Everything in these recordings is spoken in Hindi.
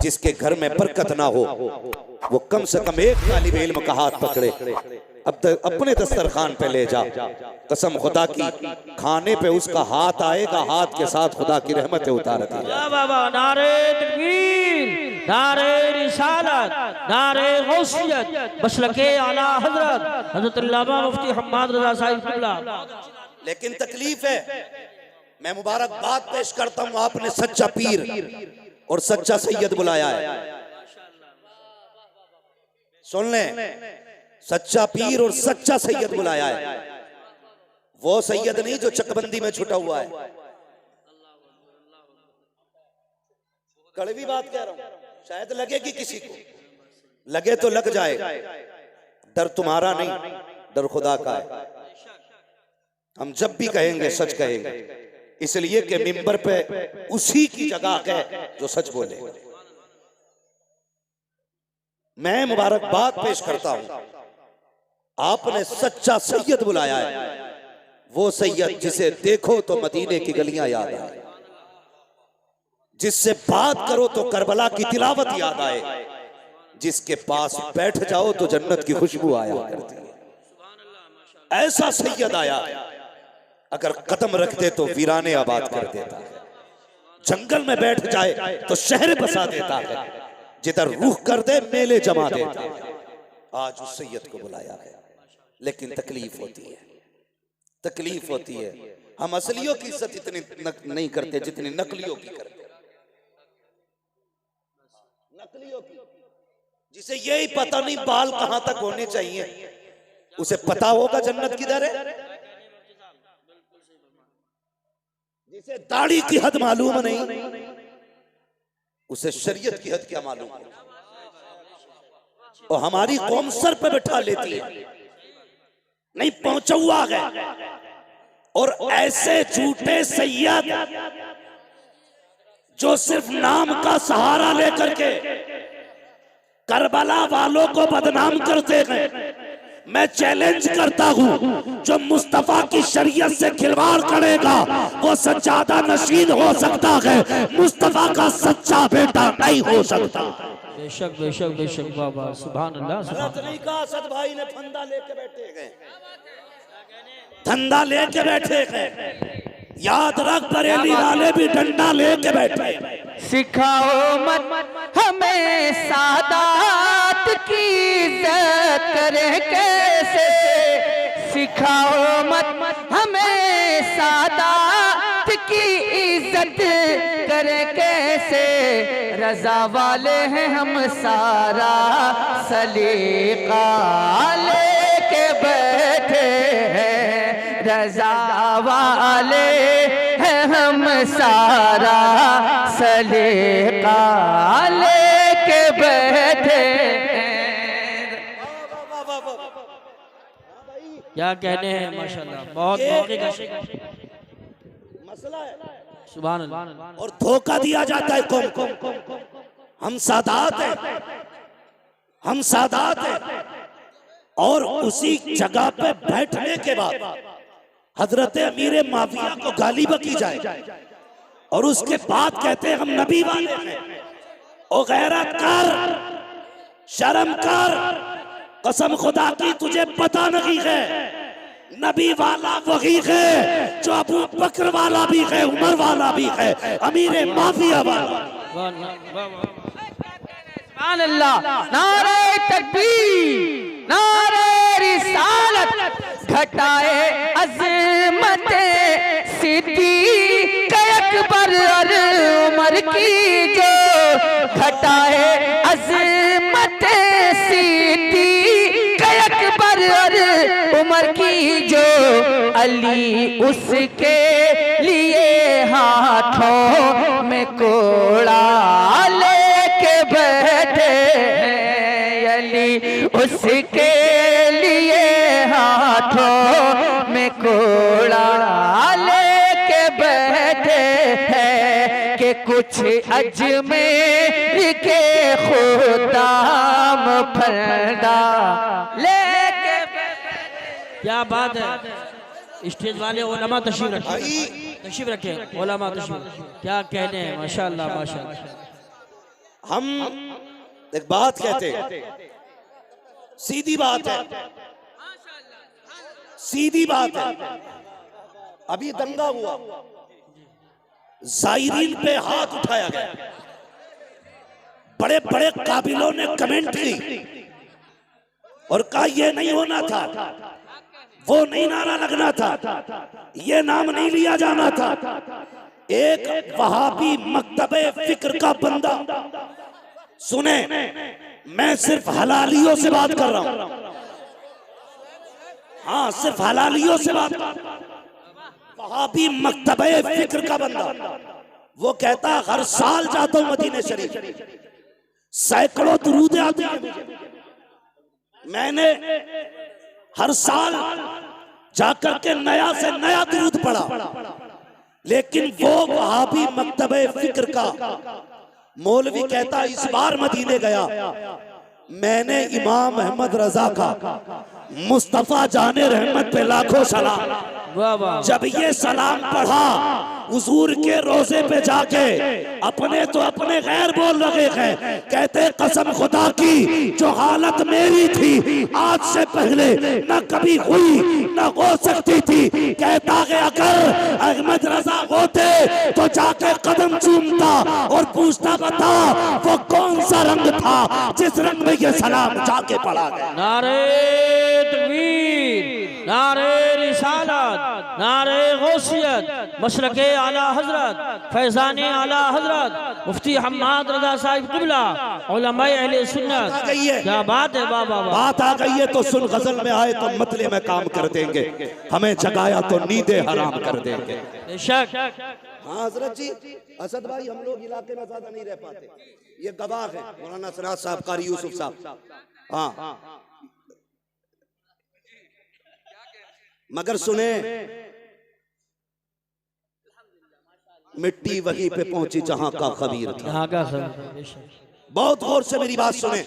जिसके घर में बरकत ना हो वो कम से कम एक तालिब इल्म का हाथ पकड़े, अब अपने दस्तरखान पे ले जा। कसम खुदा की, खाने पे उसका हाथ आएगा, हाथ के साथ खुदा की रहमतें उतार दी। नारे तकबीर, नारे रिसालत, नारे गौसियत, मसलके आला हजरत हजरत अल्लामा मुफ्ती हम्माद रजा साहिब। लेकिन तकलीफ है, मैं मुबारकबाद पेश करता हूँ, आपने सच्चा पीर और सच्चा सैयद बुलाया है। सुन लें, सच्चा पीर और सच्चा सैयद बुलाया है। वो सैयद नहीं जो चकबंदी में छुटा हुआ है। कड़वी बात कह रहा हूं, शायद लगेगी किसी को, लगे तो लग जाए। डर तुम्हारा नहीं, डर खुदा का है। हम जब भी कहेंगे सच कहेंगे, इसलिए कि मिंबर पे उसी की जगह है जो सच बोले। मैं मुबारकबाद पेश करता हूं, आपने सच्चा सैयद बुलाया है। वो सैयद जिसे देखो तो मदीने की गलियां याद आए, जिससे बात करो तो करबला की तिलावत याद आए, जिसके पास बैठ जाओ तो जन्नत की खुशबू आया करती है। ऐसा सैयद आया, अगर कदम रख दे तो वीराने आबाद कर देता है, जंगल में बैठ जाए तो शहर बसा देता है, जिधर रूह कर दे मेले जमा देता है। आज उस सैयद को बुलाया है, लेकिन तकलीफ होती है, तकलीफ होती है। हम असलियों की इज्जत इतनी नहीं करते जितनी नकलियों की करते। नकलियों की, जिसे यही पता नहीं बाल कहां तक होने चाहिए, उसे पता होगा जन्नत किधर है। जिसे दाढ़ी की हद मालूम नहीं, उसे शरीयत की हद क्या मालूम है। और हमारी कौम सर पे बैठा लेती है, नहीं पहुंचा हुआ है। और ऐसे झूठे सैयद जो सिर्फ नाम का सहारा लेकर के करबला वालों को बदनाम करते हैं, मैं चैलेंज करता हूं, जो मुस्तफा की शरीयत से खिलवाड़ करेगा वो सज्जादा नशीद हो सकता है, मुस्तफा का सच्चा बेटा नहीं हो सकता। बेशक बेशक बेशक बाबा, सुभान अल्लाह। गलत नहीं कहा, असद भाई ने फंदा लेके बैठे गए, धंधा लेके बैठे गए। याद रख, बरेली वाले भी डंडा लेके बैठे। सिखाओ मत हमें सादात की इज्जत करे कैसे, सिखाओ मत हमें सादात की इज्जत करे कैसे। रजा वाले हैं हम, सारा सलीका लेके बैठे हैं। रजा वाले हैं हम, सारा सलीका लेके बैठे हैं। क्या कहने हैं, माशाल्लाह, बहुत मौके का मसला है। सुभान अल्लाह। और धोखा दिया जाता है कौम को। हम सादात हैं, हम सादात हैं। और उसी जगह पे बैठने के बाद हजरत अमीर माविया को गाली बकी जाए, और उसके बाद कहते हैं हम नबी वाले हैं। ओ गैरत कर, शर्म कर, कसम खुदा की तुझे पता नहीं है, नबी वाला वही है जो अबू बकर वाला भी है, उमर वाला भी है, अमीर माविया वाला। सुभान अल्लाह। नारे तकबीर, नारे रिसालत, घटाए अज़मत सिद्दीक़ अकबर और उमर की जो, घटाए अज़मत सिद्दीक़ अकबर और उमर की जो। अली उसके लिए हाथों में कोड़ा लेके बैठे हैं। अली उसके लिए हाथों में कोड़ा लेके बैठे हैं। कि कुछ अजमेर के खुदाम फरदा लेके। क्या बात है। स्टेज वाले उलमा तशरीफ रखे, तशरीफ रखे, उलमा तशरीफ। क्या कहने हैं, माशाल्लाह माशाल्लाह। हम एक बात कहते हैं, सीधी बात है, सीधी बात है। अभी दंगा हुआ, जायरीन पे हाथ उठाया गया, बड़े बड़े काबिलों ने कमेंट की और कहा यह नहीं होना था, वो नहीं नारा लगना था, ये नाम नहीं लिया जाना था। एक वहाबी मकतबे फिक्र का बंदा, सुने, मैं सिर्फ हलालियों से बात कर रहा हूं, हाँ सिर्फ हलालियों से बात कर रहा हूं। वहाबी मकतबे फिक्र का बंदा, वो कहता हर साल जाता हूं मदीने शरीफ, सैकड़ों दुरूद आते हैं मुझे, मैंने हर साल जाकर के नया से नया दुरूद पढ़ा, लेकिन वो वहाबी मकतबे फिक्र का मौलवी कहता इस बार मदीने गया, मैंने इमाम अहमद रजा का मुस्तफा जाने रहमत पे लाखों सलाम, जब ये सलाम पढ़ा हुजूर के रोजे पे जाके अपने तो अपने गैर बोल रहे हैं, कहते कसम खुदा की जो हालत मेरी थी आज से पहले न कभी हुई न हो सकती थी, कहता है अगर अहमद रजा होते तो जाके कदम चूमता और पूछता बता वो कौन सा रंग था जिस रंग में ये सलाम जाके पढ़ा गया। नारे तकबीर, नारे रिसालत, नारे गौसियत, मशरके आला हजरत, फैजाने आला हजरत, मुफ्ती हम्माद रजा साहिब किबला, उलमाए अहले सुन्नत। क्या बात है बाबा, बात आ गई है तो सुन, गजल में आए तो मतले में काम कर देंगे, हमें जगाया तो नींदे हराम कर देंगे। बेशक। हाँ हजरत जी, असद भाई हम लोग इलाके में ज्यादा नहीं रह पाते, ये गवाह है मौलाना सराज साहब, कारी यूसुफ साहब, हाँ मगर सुने, मिट्टी वहीं पे पहुंची जहां का खबीर था। बहुत गौर से मेरी बात सुने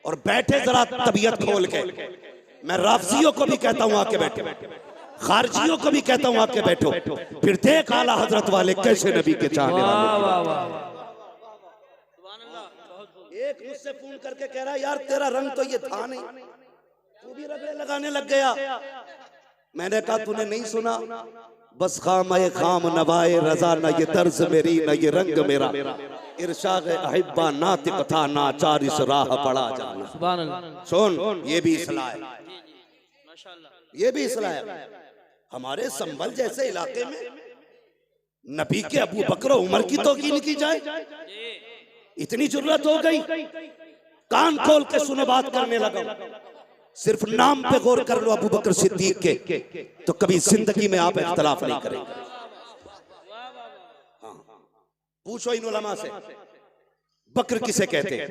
और बैठे जरा तबीयत खोल के। मैं राफजियों को भी कहता हूं आके बैठो, खारजियों को भी कहता हूं आके बैठो, फिर देख आला हजरत वाले कैसे नबी के चाहने वाले। एक मुझसे फोन करके कह रहा यार तेरा रंग तो ये था नहीं, तू भी रगड़े लगाने लग गया। मैंने कहा तूने नहीं सुना, बस खाम खाम नवाए रजा, न ये तर्ज मेरी न ये रंग मेरा, इरशाद अहिब्बा नातिक था नाचार इस राह पड़ा जाना। सुन, ये भी इस्लाह है, ये भी इस्लाह है। हमारे संभल जैसे इलाके में नबी के अबू बकर उमर की तौकीन की जाए, इतनी जरूरत हो गई। कान खोल के सुनो, बात करने लगा, सिर्फ नाम पे गौर कर लो अबू बकर सिद्दीक के, तो कभी जिंदगी में आप इख्तलाफ नहीं करेंगे। हाँ, पूछो इन उलमा से बकर किसे कहते हैं?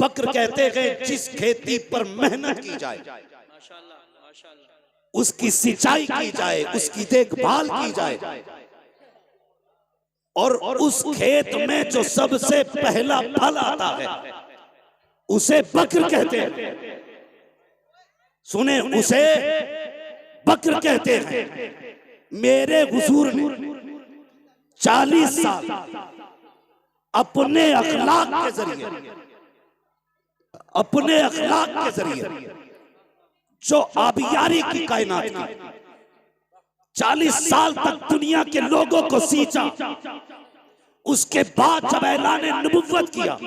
बकर कहते हैं जिस खेती पर मेहनत की जाए, उसकी सिंचाई की जाए, उसकी देखभाल की जाए, और उस खेत में जो सबसे पहला फल आता है उसे बकर कहते हैं। सुने, उसे बकर कहते हैं। मेरे हुजूर ने 40 साल अपने अखलाक के जरिए, अपने अखलाक के जरिए जो आबियारी की कायनात की, 40 साल तक दुनिया के लोगों को सींचा। उसके बाद जब ऐलान नबुव्वत किया,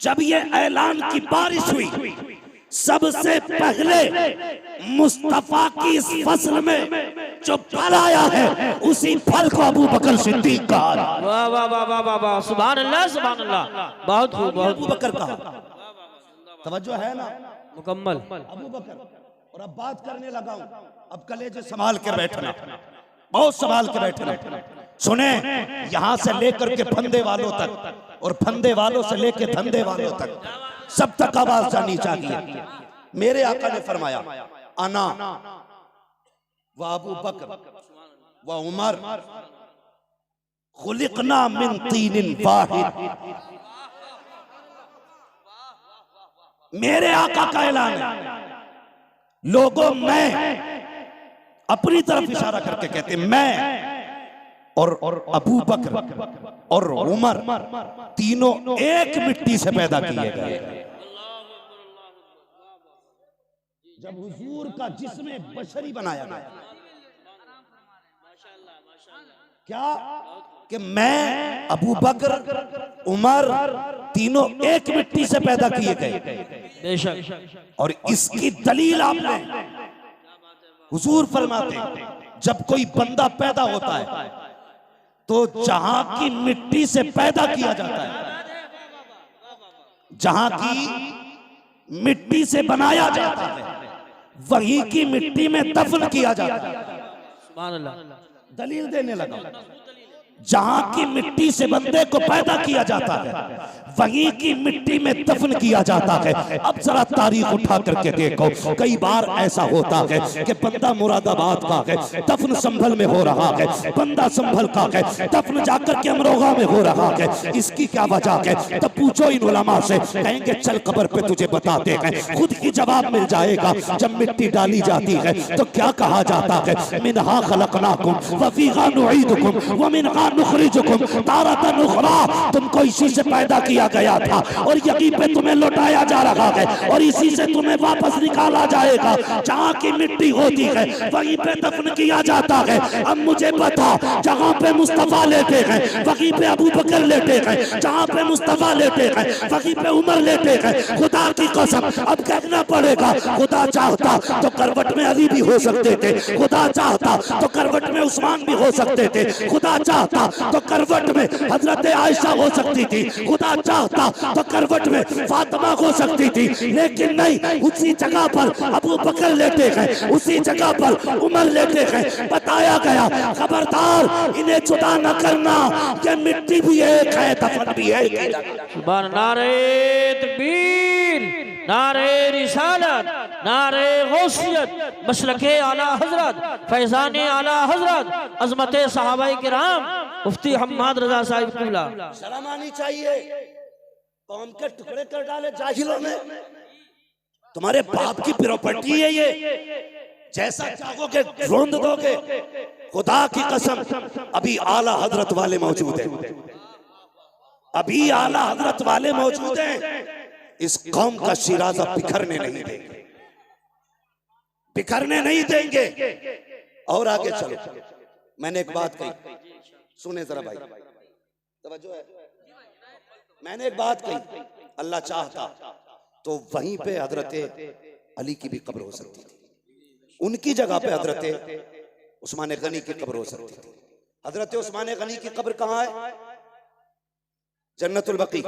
जब ये ऐलान की बारिश हुई, सबसे पहले मुस्तफा की इस फसल में जो फल आया है उसी फल को अबू बकर सिद्दीक कहा। वाह वाह वाह वाह वाह वाह, सुभान अल्लाह सुभान अल्लाह, बहुत खूब, बहुत अबू बकर कहा। तवज्जो है ना? मुकम्मल अबू बकर। और अब बात करने लगा हूं, अब कलेजे संभाल कर बैठना, बहुत संभाल के बैठना। सुने, यहां से लेकर के फंदे वालों तक और फंदे वालों से लेकर धंधे वालों तक सब तक आवाज जानी चाहिए। मेरे आका ने फरमाया, अना व अबू बकर व उमर खुलिकना मिन तीनिन वाहिद। मेरे आका का ऐलान है। लोगों, मैं अपनी तरफ इशारा करके कहते, मैं और अबू बकर और उमर तीनों एक मिट्टी से पैदा किए गए। जब हुजूर का जिस्म बशरी बनाया गया, क्या कि मैं अबू बकर उमर तीनों एक मिट्टी से पैदा किए गए। और इसकी दलील आपने हुजूर फरमाते जब कोई बंदा पैदा होता है तो जहां की मिट्टी से पैदा किया जाता है, जहां की मिट्टी से बनाया जाता है, वहीं की मिट्टी में दफन किया जाता है। सुभान अल्लाह। दलील देने लगा, जहां की मिट्टी से बंदे को पैदा किया जाता है वहीं की मिट्टी में दफन किया जाता है। अब जरा तारीख उठा करके देखो, कई बार ऐसा होता है कि बंदा मुरादाबाद का है, दफन संभल में हो रहा है, बंदा संभल का है, दफन जाकर के अमरोहा में हो रहा है। इसकी क्या वजह है? तब पूछो इन उलमा से, कहेंगे चल कब्र पे तुझे बताते हैं, खुद ही जवाब मिल जाएगा। जब मिट्टी डाली जाती है तो क्या कहा जाता है? मिनहा खलकनाकुम व फीहा नुईदुकुम व मिनहा नुखरिजुकुम तारतन उखरा। तुमको इसी से पैदा किया गया था और यहीं पे तुम्हें लौटाया जा रहा है और इसी से तुम्हें वापस निकाला जाएगा। जहां की मिट्टी होती है वहीं पे दफन किया जाता है। अब मुझे बता, जहां पे मुस्तफा लेटे हैं वहीं पे अबू बकर लेटे हैं, जहां पे मुस्तफा लेटे हैं वहीं पे उमर लेटे हैं। खुदा की कसम अब कहना पड़ेगा, खुदा चाहता तो करवट में अली भी हो सकते थे, खुदा चाहता तो करवट में उस्मान भी हो सकते थे, खुदा चाहता तो करवट में हजरत आयशा हो सकती थी, खुदा चाहता तो करवट में फातिमा हो सकती थी। लेकिन नहीं, उसी जगह पर अबू बकर लेटे हैं, उसी जगह पर उमर लेटे हैं। बताया गया खबरदार इन्हें जुदा न करना, ये मिट्टी भी एक है, दफन भी एक है। सुभान। नारे तकबीर, नारे रिसालत, नारे गौसियत, मसलके आला हजरत, फैजाने आला हजरत, अजमत सहाबाए किराम, मुफ्ती हम्माद रजा साहिब क़िबला। शर्म आनी चाहिए, कौम के टुकड़े कर डाले जाहिलों ने। तुम्हारे बाप की प्रॉपर्टी है ये, जैसा चाहोगे ढूंढ दोगे। खुदा की कसम अभी आला हजरत वाले मौजूद हैं, अभी आला हजरत वाले मौजूद हैं। इस कौम का शिराजा बिखरने नहीं देंगे, बिखरने नहीं देंगे। और आगे चलो, मैंने एक बात कही, सुने जरा भाई, तवज्जो है। मैंने एक बात कही, अल्लाह चाहता तो वहीं पे हजरत अली की भी कब्र हो सकती थी, उनकी जगह पे हजरत उस्मान गनी की कब्र हो सकती थी। हजरत उस्मान गनी की कब्र कहाँ है? जन्नतुल बकी।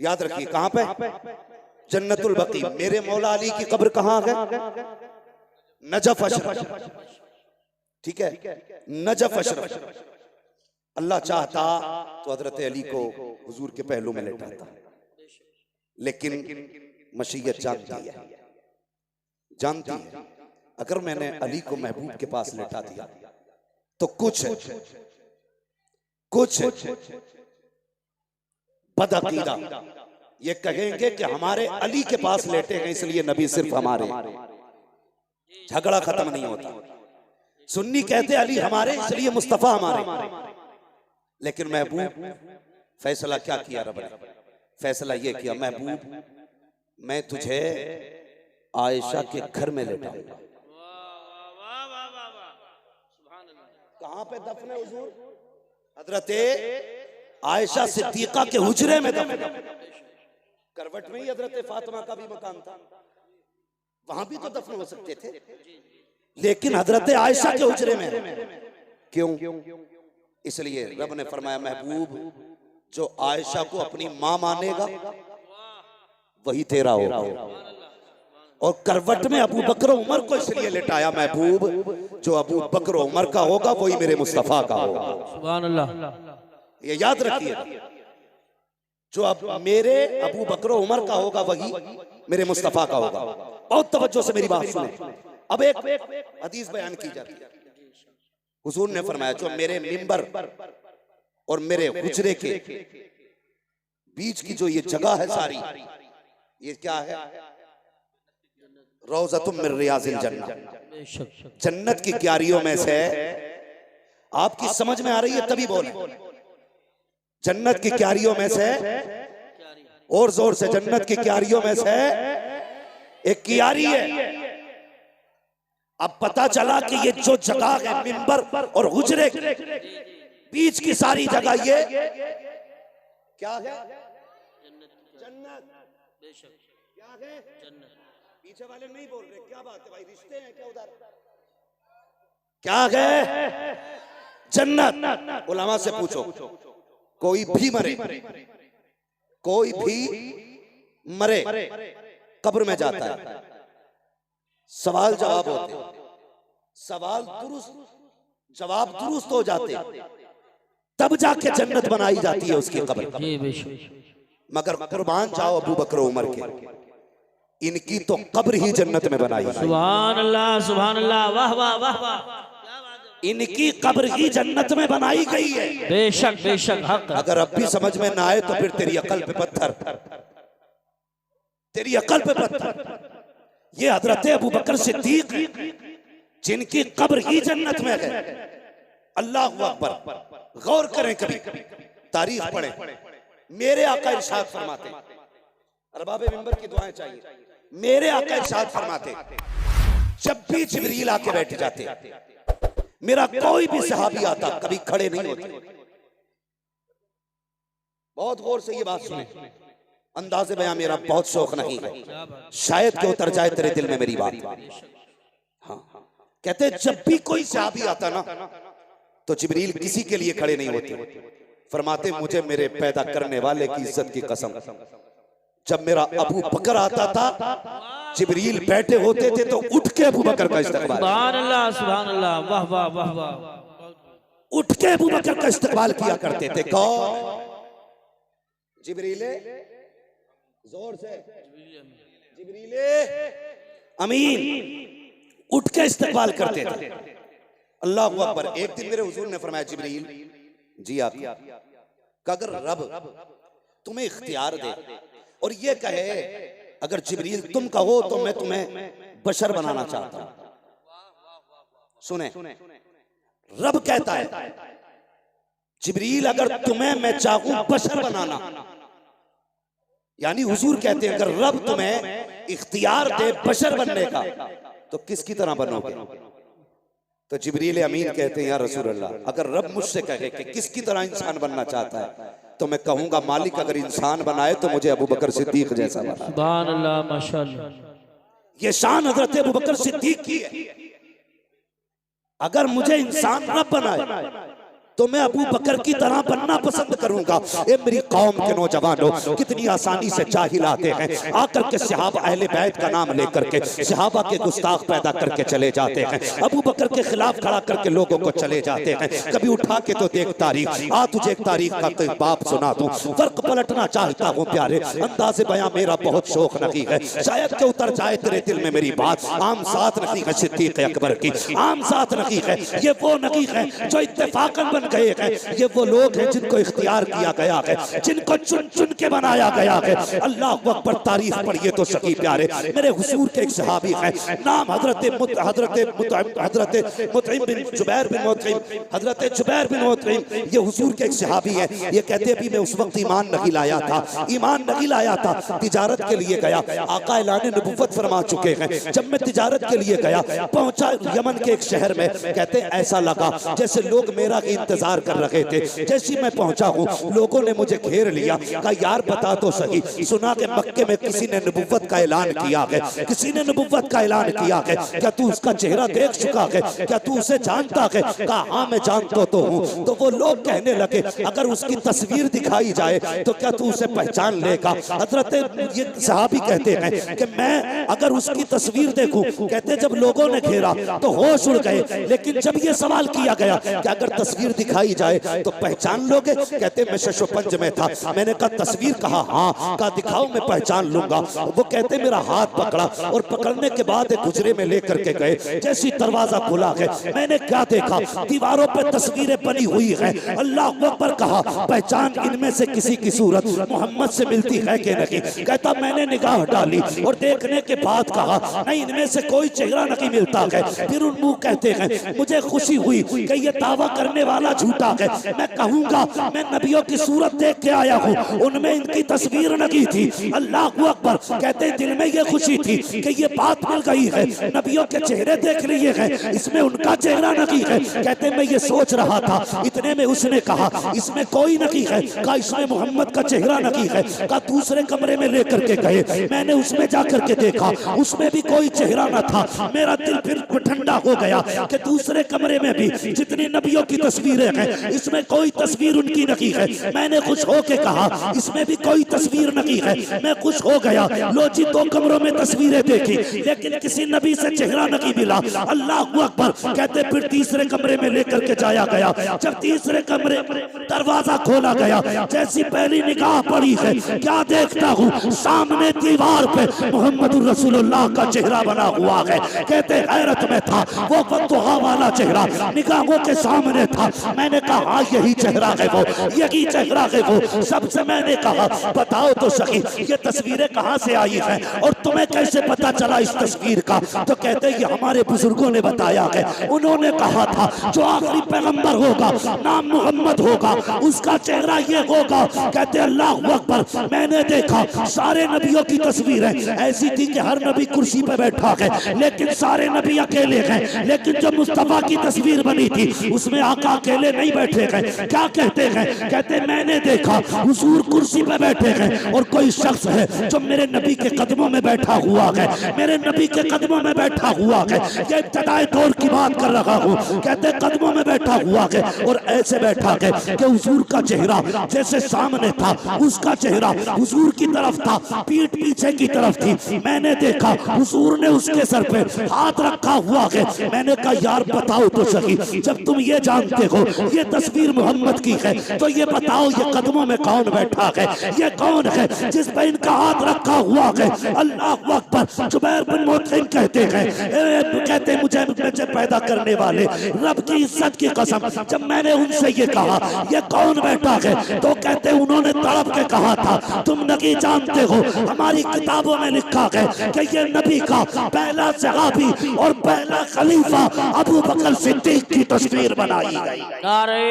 याद रखिए कहां पे? जन्नतुल बकी। मेरे मौला अली की कब्र कहां है? नजफ अशरफ। ठीक है, नजफ अशरफ। अल्लाह चाहता तो हजरत अली को हुजूर के पहलू में लेटाता, लेकिन मशीयत जानती है, जानती है अगर मैंने अली को महबूब के पास लेटा दिया तो कुछ बदअकीदा ये कहेंगे कि हमारे अली के पास लेटे हैं इसलिए नबी सिर्फ हमारे। झगड़ा खत्म नहीं होता। सुन्नी कहते अली हमारे इसलिए मुस्तफा हमारे। लेकिन महबूब फैसला क्या किया रब ने? फैसला ये किया, महबूब मैं तुझे आयशा के घर में लेटाऊंगा। कहां पे दफन है हुजूर? हजरत आयशा सिद्दीका के हुजरे में दफन। करवट में ही हजरत फातिमा का भी मकान था, वहां भी तो दफन हो सकते थे, लेकिन हजरत आयशा के हुजरे में क्यों? इसलिए रब ने फरमाया महबूब जो आयशा को अपनी मां मानेगा वही तेरा होगा। और करवट में अबू बकर उमर को इसलिए लेटाया महबूब जो अबू बकर उमर का होगा वही मेरे मुस्तफा का होगा। सुभान अल्लाह। ये याद रखिए, जो अब मेरे अबू बकर उमर का होगा वही मेरे मुस्तफा का होगा। बहुत तवज्जो से मेरी बात सुने। अब एक हदीस बयान की जाती है, हुजूर ने फरमाया जो मेरे मिंबर और मेरे हुजरे के बीच की जो ये जगह है सारी, ये क्या है? रौज़तुम मिन रियाज़िल जन्नह, जन्नत की क्यारियों में से आपकी समझ में आ रही है तभी बोले। जन्नत की क्यारियों में से, और जोर से, जन्नत की क्यारियों में से एक क्यारी है। अब पता चला कि ये जो जगह है मिंबर और हुजरे के बीच की सारी जगह ये क्या है? जन्नत। क्या है? पीछे वाले नहीं बोल रहे, क्या बात है भाई, रिश्ते हैं क्या उधर? क्या है? जन्नत। उलमा से पूछो, कोई भी मरे, कोई भी मरे कब्र में जाता है, सवाल जवाब होते, सवाल दुरुस्त जवाब दुरुस्त हो जाते, तब जाके जन्नत बनाई जाती है उसकी कब्र। मगर कुर्बान जाओ अबू बकर उमर के, इनकी तो कब्र ही जन्नत में बनाई। सुभान अल्लाह, सुभान अल्लाह, वाह वाह वाह वाह। इनकी कब्र ही जन्नत में बनाई गई है। बेशक बेशक हक। अगर अब भी समझ में ना आए तो फिर तेरी अकल पे पत्थर, तेरी अकल पे पत्थर। ये हजरत अबू बकर सिद्दीक जिनकी कब्र ही जन्नत में है। अल्लाह अकबर। गौर करें, कभी तारीख पढ़ें। मेरे आका इरशाद फरमाते, अरबाब मिंबर की दुआएं चाहिए। मेरे आका इरशाद फरमाते, जब भी जिब्रील आके बैठ जाते, मेरा कोई भी सहाबी आता कभी खड़े नहीं होते। बहुत गौर से ये बात सुने, अंदाज़े बयां मेरा बहुत शौक नहीं है, शायद कि उतर जाए तेरे दिल में मेरी बात। हाँ, कहते जब भी कोई सहाबी आता ना तो जिब्रील किसी के लिए खड़े नहीं होते। फरमाते मुझे मेरे पैदा करने वाले की इज्जत की कसम, जब मेरा अबू बकर आता था जिब्रील बैठे होते थे तो उठ के अबू बकर का इस्तकबाल। सुभान अल्लाह, सुभान अल्लाह, वाह वाह वाह वाह। उठ के अबू बकर का इस्तकबाल किया करते थे। कौन? जिब्रीले, जोर से, जिब्रीले अमीन उठ के इस्तकबाल करते थे। अल्लाह अकबर। एक दिन मेरे हुजूर ने फरमाया, जिब्रील जी आप अगर रब तुम्हें इख्तियार दे और ये कहे अगर जिब्रील तुम कहो तो मैं तुम्हें बशर बनाना चाहता हूं। सुने, रब कहता है जिब्रील अगर तुम्हें मैं चाहूं बशर बनाना, यानी हुजूर कहते हैं अगर रब तुम्हें इख्तियार दे बशर बनने का तो किसकी तरह बनोगे? तो जिब्रील अमीन कहते हैं या रसूल अल्लाह, अगर रब मुझसे कहे कि किसकी तरह इंसान बनना चाहता है तो मैं कहूंगा मालिक अगर इंसान बनाए तो मुझे अबू बकर सिद्दीक जैसा बना। सुभान अल्लाह, माशाअल्लाह। ये शान हजरत अबू बकर सिद्दीक की है। अगर मुझे इंसान रब बनाए तो मैं अबू बकर की तरह बनना पसंद करूंगा। ये मेरी कौम के नौजवानों कितनी आसानी से जाहिल आते हैं, आकर के सहाबा अहले बैत का नाम लेकर के सहाबा के गुस्ताख पैदा करके चले जाते हैं, अबू बकर के खिलाफ खड़ा करके लोगों को चले जाते हैं। कभी उठा के तो देख तारीख, आ तुझे एक तारीख का कोई बाप सुना दूं। फर्क पलटना चाहता हूँ प्यारे, अंदाज़े बयां मेरा बहुत शौक नहीं है, शायद के उतर जाए तेरे दिल में मेरी बात। आम साथ नहीं है सिद्दीक अकबर की, आम साथ नहीं है। ये वो नहीं है जो इत्तेफाकन गए हैं, ये वो लोग हैं जिनको इख्तियार किया गया है, जिनको चुन चुन के बनाया गया है। अल्लाह अकबर। तारीख पढ़िए तो सही प्यारे। मेरे हुजूर के एक सहाबी हैं, नाम हजरत मुतइम बिन जुबैर बिन मुतइम, हजरत जुबैर बिन मुतइम। ये हुजूर के एक सहाबी हैं। ये कहते भी मैं उस वक्त ईमान नहीं लाया था, ईमान नहीं लाया था, तिजारत के लिए गया। आका ऐलान नबुव्वत फरमा चुके हैं। जब मैं तिजारत के लिए गया, पहुंचा यमन के एक शहर में, कहते ऐसा लगा जैसे लोग मेरा इंतजार कर रहे थे। जैसी मैं पहुंचा हूँ लोगों ने मुझे घेर लिया, कहा यार बता तो सही, सुना कि मक्के में किसी ने नबुव्वत का ऐलान किया है, किसी ने नबुव्वत का ऐलान किया है, क्या तू उसका चेहरा देख चुका है, क्या तू उसे जानता है? कहा हाँ मैं जानता तो हूँ। तो वो लोग कहने लगे अगर उसकी तस्वीर दिखाई जाए तो क्या तू उसे पहचान लेगा? हजरत ये सहाबी कहते हैं कि मैं अगर उसकी तस्वीर देखूं, कहते जब लोगों ने घेरा तो होश उड़ गए, लेकिन जब ये सवाल किया गया कि अगर तस्वीर दिखाई जाए तो पहचान लोगे? कहते मैं शशोपंज में था। मैंने कहा तस्वीर कहा? हाँ। कहा दिखाओ मैं पहचान लूंगा। वो कहते मेरा हाथ पकड़ा और पकड़ने के बाद एक गुजरे में लेकर के गए। जैसी दरवाजा खुला है मैंने क्या देखा, दीवारों पे तस्वीरें बनी हुई है। अल्लाह अकबर कहा पहचान इनमें से किसी की सूरत मोहम्मद से मिलती है कि नहीं? कहता मैंने निगाह डाली और देखने के बाद कहा नहीं इनमें से कोई चेहरा नहीं मिलता है। फिर उन मुंह कहते हैं मुझे खुशी हुई कि ये दावा करने वाला झूठा है। मैं कहूंगा मैं नबियों की सूरत देख के आया हूँ, उनमें इनकी तस्वीर नहीं थी। अल्लाह अकबर। कहते दिल में ये खुशी थी कि ये बात मिल गई है, नबियों के चेहरे देख लिए हैं, इसमें उनका चेहरा नहीं है। कहते मैं ये सोच रहा था, इतने में उसने कहा इसमें कोई नहीं है। कहा इसमें मोहम्मद का चेहरा नहीं है। कहा दूसरे कमरे में लेकर के गए, मैंने उसमें जाकर के देखा, उसमें भी कोई चेहरा न था। मेरा दिल फिर ठंडा हो गया कि दूसरे कमरे में भी जितनी नबियों की तस्वीरें हैं इसमें कोई तस्वीर उनकी नहीं है। मैंने खुश होके कहा इसमें भी कोई तस्वीर नहीं है। मैं खुश हो गया। लो जी 2 कमरों में तस्वीरें देखी लेकिन किसी नबी से चेहरा नहीं मिला। अल्लाह अकबर। कहते फिर तीसरे कमरे में लेकर के जाया गया। जब तीसरे कमरे दरवाजा खोला गया, जैसी पहली निगाह पड़ी है क्या देखता हूँ, सामने दीवार पे मोहम्मद रसूलुल्लाह का चेहरा बना हुआ है। कहते हैरत में था, वो फतुहा वाला चेहरा निगाहों के सामने था। मैंने कहा हाँ यही चेहरा है वो, यही चेहरा है वो। सबसे मैंने कहा बताओ तो सही ये तस्वीरें कहाँ से आई है और तुम्हें कैसे पता चला इस तस्वीर का? तो कहते ये हमारे बुजुर्गों ने बताया है। उन्होंने कहा था जो आखिरी पैगंबर होगा नाम मोहम्मद होगा, उसका चेहरा ये होगा। कहते अल्लाह अकबर। मैंने देखा सारे नबियों की तस्वीरें ऐसी थी कि हर नबी कुर्सी पे बैठा है लेकिन सारे नबी अकेले हैं। लेकिन जो मुस्तफा की तस्वीर बनी थी उसमें आका अकेले नहीं बैठे हैं। क्या कहते हैं? कहते मैंने देखा हुजूर कुर्सी पे बैठे हैं और कोई शख्स है जो मेरे नबी के कदमों में बैठा हुआ है, मेरे नबी के कदमों में बैठा हुआ है। ये इब्तदाई दौर की बात कर रहा हूँ। कहते कदमों में बैठा हुआ है और ऐसे बैठा है कि हुजूर का चेहरा जैसे सामने था, उसका चेहरा हुजूर की तरफ था, पीठ पीछे की तरफ थी। मैंने देखा हुजूर ने उसके सर पे हाथ रखा हुआ है। मैंने कहा यार बताओ तो सही, जब तुम ये जानते हो ये तस्वीर मोहम्मद की है तो ये बताओ ये कदमों में कौन बैठा है? ये कौन है जिस पे इनका हाथ रखा हुआ है? अल्लाह अकबर। जुबैर बिन मुतइम कहते हैं कहते मुझे पैदा करने वाले रब की इज्जत की कसम, जब मैंने उनसे ये कहा ये कौन बैठा है तो कहते उन्होंने तड़प के कहा था तुम नहीं जानते हो, हमारी किताबों में लिखा है कि ये नबी का पहला सहाबी और पहला खलीफा अबू बकर सिद्दीक की तस्वीर बनाई गई। नारे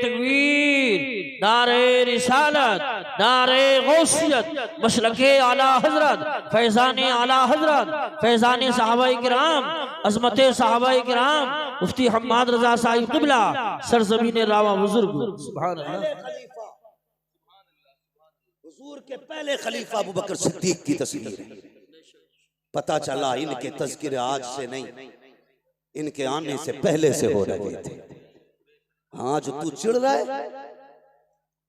तकबीर, नारे रिसालत, नारे गौसियत, मशलके आला हजरत, फैजाने आला हजरत, फैजाने सहाबाए किराम, अजमते सहाबाए किराम, मुफ्ती हम्माद रजा साहिब क़िबला, सरज़मीन रावा बुजुर्ग। सुभान अल्लाह। हुजूर के पहले खलीफा अबू बकर सिद्दीक की तस्वीर है। पता चला इनके तज़किरे आज से नहीं, इनके आने से पहले से हो रहे थे। हाँ जो तू चिढ़ रहा है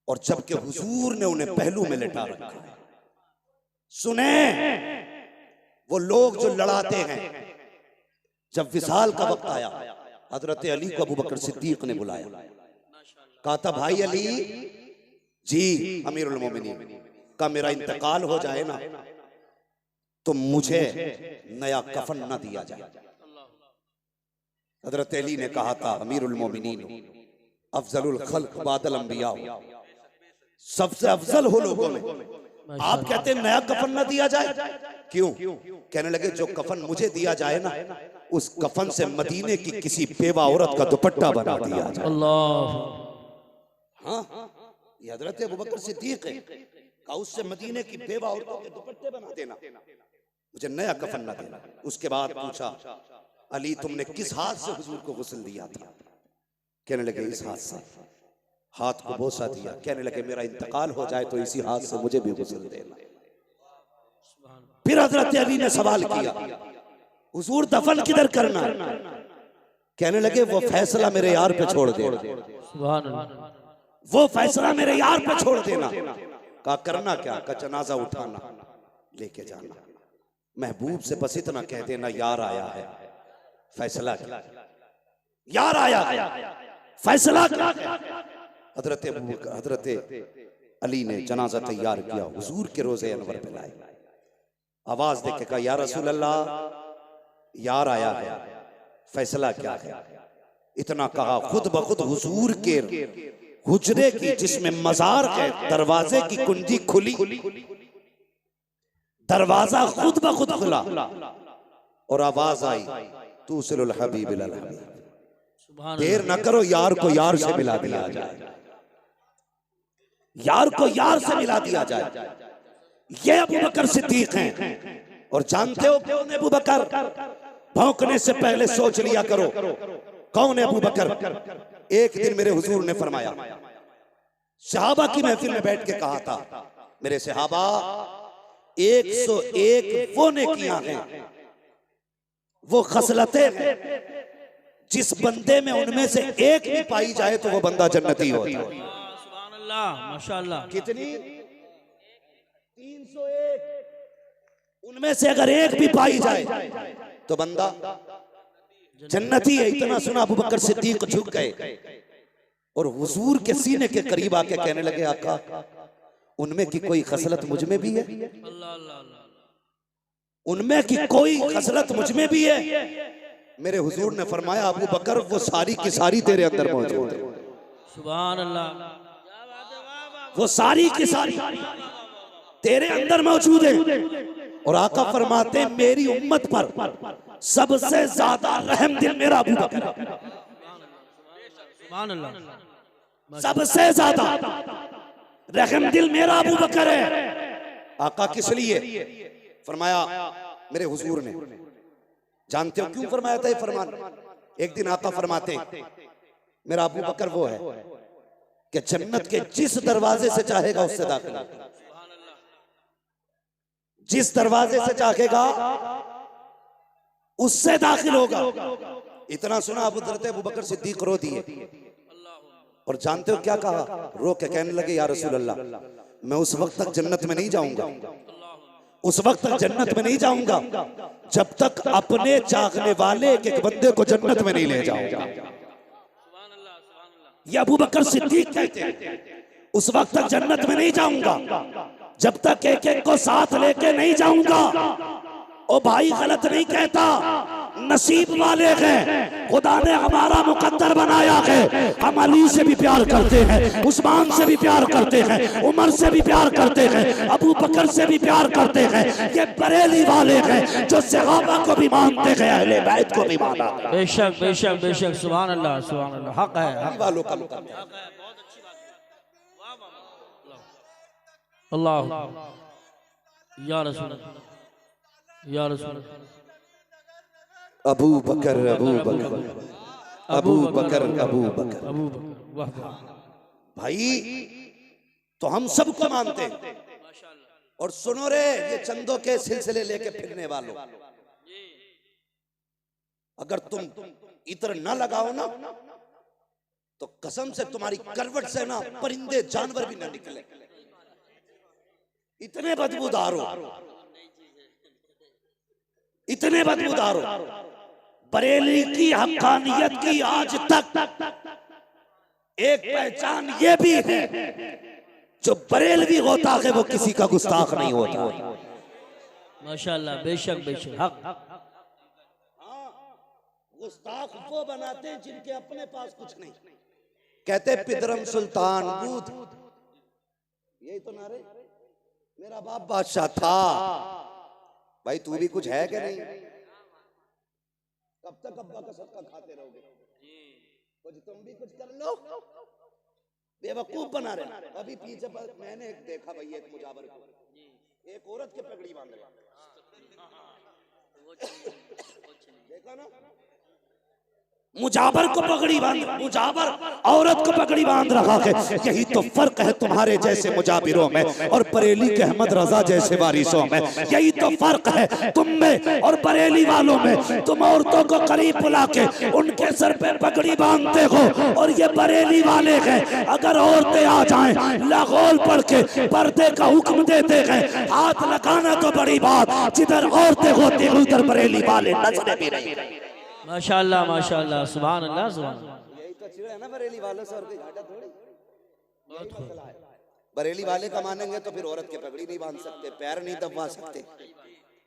और जबकि हुजूर ने उन्हें पहलू में लिटा रखा है। सुने वो लोग जो लड़ाते हैं, जब विसाल का वक्त आया हजरत अली को अबू बकर सिद्दीक ने बुलाया, कहा था भाई अली जी अमीरुल मोमिनीन का मेरा इंतकाल हो जाए ना तो मुझे नया कफन न दिया जाए। हजरत अली ने कहा था अमीरुल मोमिनीन अफजलुल खल्क बादल अंबिया, सबसे अफजल हो लोगों में, आप कहते हैं नया कफन न दिया जाए? क्यों? कहने लगे जो कफन मुझे दिया जाए ना उस कफन से मदीने की किसी बेवा औरत का दुपट्टा बना दिया जाए। अल्लाह। हाँ ये हजरत अबू बकर सिद्दीक है, कहा उससे मदीने की बेवा औरतों के दुपट्टे बना देना, मुझे नया कफन न देना। उसके बाद पूछा अली तुमने किस हाथ से हुजूर को गुस्ल दिया था? कहने लगे इस हाथ से, हाथ को बोसा दिया। कहने लगे मेरा इंतकाल हो जाए तो इसी हाथ से मुझे भी गुस्ल देना। फिर हजरत अली ने सवाल किया हुजूर दफन किधर करना? कहने लगे वो फैसला मेरे यार पे छोड़ दे, वो फैसला मेरे यार पे छोड़ देना। कहा करना क्या? का जनाजा उठाना लेके जाना। महबूब से बस इतना कह देना यार आया है, फैसला क्या? यार आया है। फैसला क्या है? हजरत अली ने जनाजा तैयार किया, हुजूर के रोजे अनवर पे लाए, आवाज देख के कहा या रसूल अल्लाह, यार आया है, फैसला क्या है? इतना कहा खुद ब खुद हुजूर के हुजरे की, जिसमें मजार है, दरवाजे की कुंजी खुली, दरवाजा खुद ब खुद खुला और आवाज आई तूसिलुल हबीब इलल हबीब, देर न करो, यार को यार से मिला दिया जाए, यार को यार से मिला दिया जाए। ये अबू बकर सिद्दीक हैं। और जानते हो कौन है अबू बकर? भौंकने से पहले सोच लिया करो कौन है अबू बकर। एक दिन मेरे हुजूर ने फरमाया, सहाबा की महफिल में बैठ के कहा था, मेरे सहाबा 101 वो नेकियां हैं, वो खसलतें हैं, जिस बंदे में उनमें से एक भी पाई जाए तो वो बंदा जन्नती होता है। माशाअल्लाह। कितनी? 301। उनमें से अगर एक भी पाई जाए तो बंदा जन्नती है। इतना सुना अबू बकर सिद्दीक झुक गए और हुजूर के सीने के करीब आके कहने लगे, आका उनमें की कोई खसलत मुझ में भी है? उनमें की कोई खसलत मुझ में भी है? मेरे हुजूर ने फरमाया, अबू बकर वो सारी की सारी तेरे अंदर मौजूद है। सुभान अल्लाह। वो सारी की सारी तेरे अंदर मौजूद है। और आका फरमाते हैं, मेरी उम्मत पर सबसे ज्यादा रहम दिल मेरा अबू बकर है। सुभान अल्लाह। सबसे ज्यादा रहम दिल मेरा अबू बकर है। आका किस लिए फरमाया? मेरे हुजूर ने, जानते हो क्यों फरमाया था ये फरमान? एक दिन आका फरमाते, मेरा अबू बकर वो है कि जन्नत के जिस दरवाजे से चाहेगा उससे दाखिल, जिस दरवाजे से चाहेगा उससे दाखिल होगा। इतना सुना अबू बकर सिद्दीक रो दिए। और जानते हो क्या कहा? रो के कहने लगे, या रसूल अल्लाह, मैं उस वक्त तक जन्नत में नहीं जाऊंगा, उस वक्त तक जन्नत में नहीं जाऊंगा जब तक अपने चाहने वाले एक बंदे को जन्नत में नहीं ले जाऊंगा। ये अबू बकर सिद्दीक कहते हैं, उस वक्त तक जन्नत में नहीं जाऊंगा जब तक एक एक को साथ लेके नहीं जाऊंगा। ओ भाई, गलत नहीं कहता, नसीब वाले हैं, खुदा ने हमारा मुकद्दर बनाया है। हम अली से भी प्यार करते हैं, उस्मान से भी प्यार करते हैं, उमर से भी प्यार करते हैं, अबू बकर से भी प्यार करते हैं। ये बरेली वाले हैं जो सहाबा को भी मानते हैं, अहले बैत को भी माना। बेशक बेशक बेशक। सुभान अल्लाह सुभान अल्लाह। हक है, हक वालों का मुकद्दर। अल्लाह या रसूल, या रसूल। अबू बकर अबू बकर अबू बकर अबू बकर। वाह भाई, तो हम सबको मानते हैं। और सुनो रे, ये चंदों के सिलसिले लेके फिरने वालों, अगर तुम इत्र न लगाओ ना तो कसम से तुम्हारी करवट से ना परिंदे जानवर भी ना निकले। इतने बदबूदार हो, इतने बदबूदार हो। बरेली की हक्कानियत की आज तक एक पहचान ये भी है, जो बरेलवी होता है वो किसी का गुस्ताख नहीं होता। माशाअल्लाह। बेशक बेशक। हक। गुस्ताख वो बनाते हैं जिनके अपने पास कुछ नहीं। कहते पिदरम सुल्तान बूद, यही तो नारे, मेरा बाप बादशाह था। भाई तू भी कुछ है कि नहीं? कब तक अब्बा का सबका खाते रहोगे? कुछ तुम भी कुछ कर लो, बेवकूफ बना रहे। अभी पीछे पर मैंने एक देखा भैया, एक मुजावर को, एक औरत के पगड़ी बांध रहा, देखा ना? मुजावर को पगड़ी बांध, मुजावर औरत को पगड़ी बांध रहा है। यही तो फर्क है तुम्हारे जैसे मुजाबिरों में और बरेली के अहमद रजा जैसे वारिसों में। यही तो फर्क है तुम में और बरेली वालों में। तुम औरतों को करीब बुला के उनके सर पे पगड़ी बांधते हो, और ये बरेली वाले हैं अगर औरतें आ जाएं लागोल पढ़ के पर्दे का हुक्म देते हैं। हाथ लगाना तो बड़ी बात, जिधर औरतें होती हैं उधर बरेली वाले नजरें भी नहीं। माशाअल्लाह माशाअल्लाह। सुभान अल्लाह सुभान अल्लाह। जो है ना बरेली वालों से और कोई घाटा थोड़ी, यही मसला है। बरेली वाले का मानेंगे तो फिर औरत के पगड़ी नहीं बांध सकते, पैर नहीं दबवा सकते,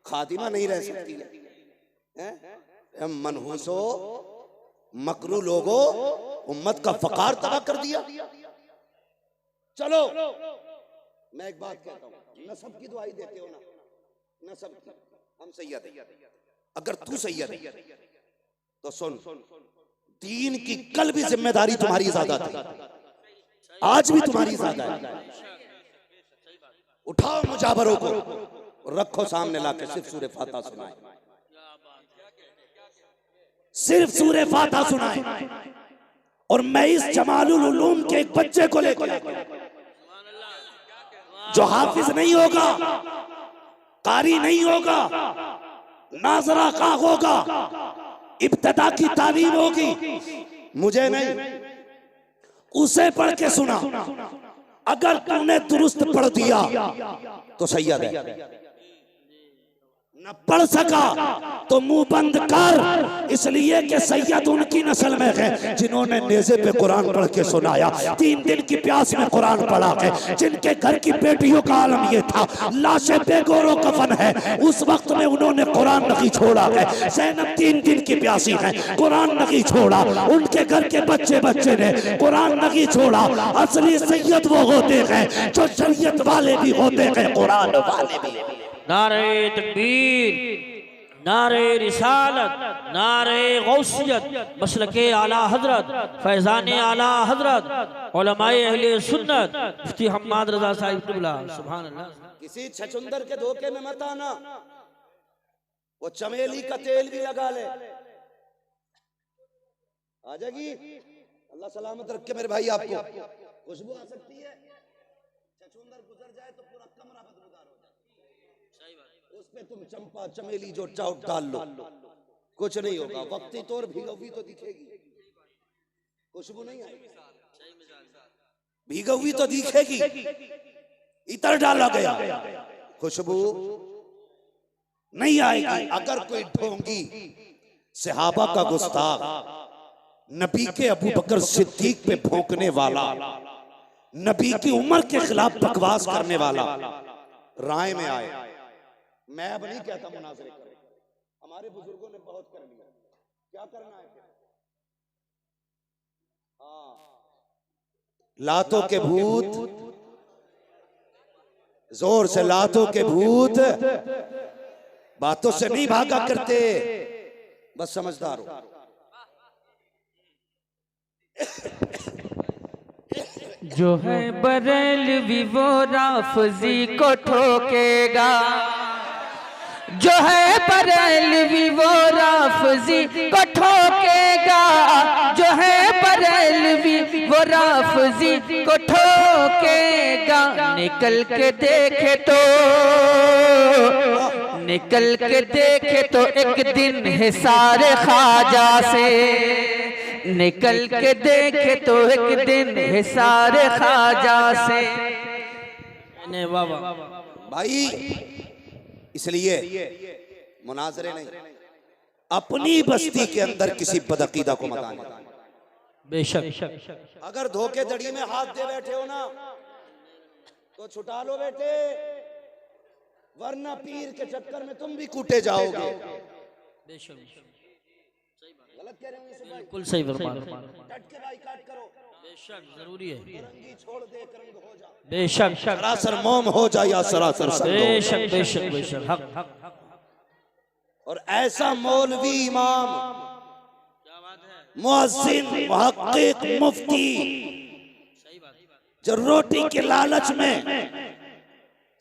खातिमा नहीं रह सकती है। मनहूसो मकरू लोगो, उम्मत का फकार तबाह कर दिया। चलो मैं एक बात कहता हूँ, नसब की दुआई देते हो ना, नसब की, हम सैयद हैं, अगर तू सैयद है तो सुन, दीन की कल भी जिम्मेदारी तुम्हारी ज्यादा थी, आज भी तुम्हारी ज्यादा है। उठाओ मुजाबरों को, रखो सामने लाके, सिर्फ सूरह फातिहा सुनाए, सिर्फ सूरह फातिहा सुनाए। और मैं इस जमालुल उलूम के एक बच्चे को लेकर, जो हाफिज नहीं होगा, कारी नहीं होगा, नाजरा का होगा, इब्तदा की तालीम होगी, मुझे नहीं, उसे पढ़ के सुना। अगर तूने दुरुस्त पढ़ दिया तो सैयद है, न पढ़ सका तो मुंह बंद कर, इसलिए कि सैयद उनकी नस्ल में है जिन्होंने नेज़े पे कुरान पढ़ के सुनाया, 3 दिन की प्यास में कुरान पढ़ा है, जिनके घर की बेटियों का आलम ये था, लाशें बेगोरो कफन है, उस वक्त में उन्होंने कुरान नहीं छोड़ा है। ज़ैनब 3 दिन की प्यासी है, कुरान नहीं छोड़ा, उनके घर के बच्चे ने कुरान नहीं छोड़ा। असली सैयद वो होते हैं जो शरीयत वाले भी होते हैं, कुरान वाले भी। नारे तकबीर, नारे रिसालत, नारे गौसियत, मसलके आला हजरत, फैजान आला हजरत, उलमाए अहले सुन्नत, मुफ्ती हम्माद रजा साहिब क़िबला, सुभान अल्लाह। किसी छछुंदर के धोखे में मत आना, वो चमेली का तेल भी लगा ले, आ जाएगी। अल्लाह सलामत रखे मेरे भाई, आपको खुशबू आ सकती है, छछुंदर गुजर जाए तो पूरा कमरा बदबूदार हो जाए, उस पे तुम चंपा चमेली जो चाउट डाल लो, कुछ नहीं होगा, वक्ती तौर भीगवी तो दिखेगी, खुशबू नहीं आएगी, भीगवी तो दिखेगी, इतर डाला गया, खुशबू नहीं आएगी। अगर कोई ढोंगी सहाबा का गुस्ताख, नबी के अबू बकर सिद्दीक पे भौंकने वाला, नबी की उम्र के खिलाफ बकवास करने वाला राय में आए, मैं अब नहीं कहता मुनाज़रे करें, हमारे बुजुर्गों ने बहुत कर लिया, क्या करना है? लातों के भूत, जोर से लातों के भूत बातों से नहीं भागा करते, बस समझदार हो। जो है बरेलवी वो राफजी को ठोकेगा, जो है बरेलवी वो राफजी को ठोकेगा, जो है बरेलवी वो राफजी को ठोकेगा। निकल के देखे तो, निकल के देखे तो एक दिन हिसार ख्वाजा से, निकल के देखे तो एक दिन हिसार ख्वाजा से। भाई इसलिए मुनाजरे नहीं, अपनी बस्ती के अंदर किसी बदअकीदा को मत आने। बेशक अगर धोखे धड़ी में हाथ दे बैठे हो ना तो छुटा लो बेटे, वरना पीर के चक्कर में तुम भी कूटे जाओगे। गलत कह रहे हो, बिल्कुल सही फरमान, डट के भाई काट करो, बेशक जरूरी है, रंगी छोड़ दे करंग हो जा, बेशक सरासर मोम हो जा या सरासर बेशक बेशक बेशक हक। और ऐसा मौलवी, इमाम, मुअज्जिन, मुहक्किक, मुफ्ती जो रोटी के लालच में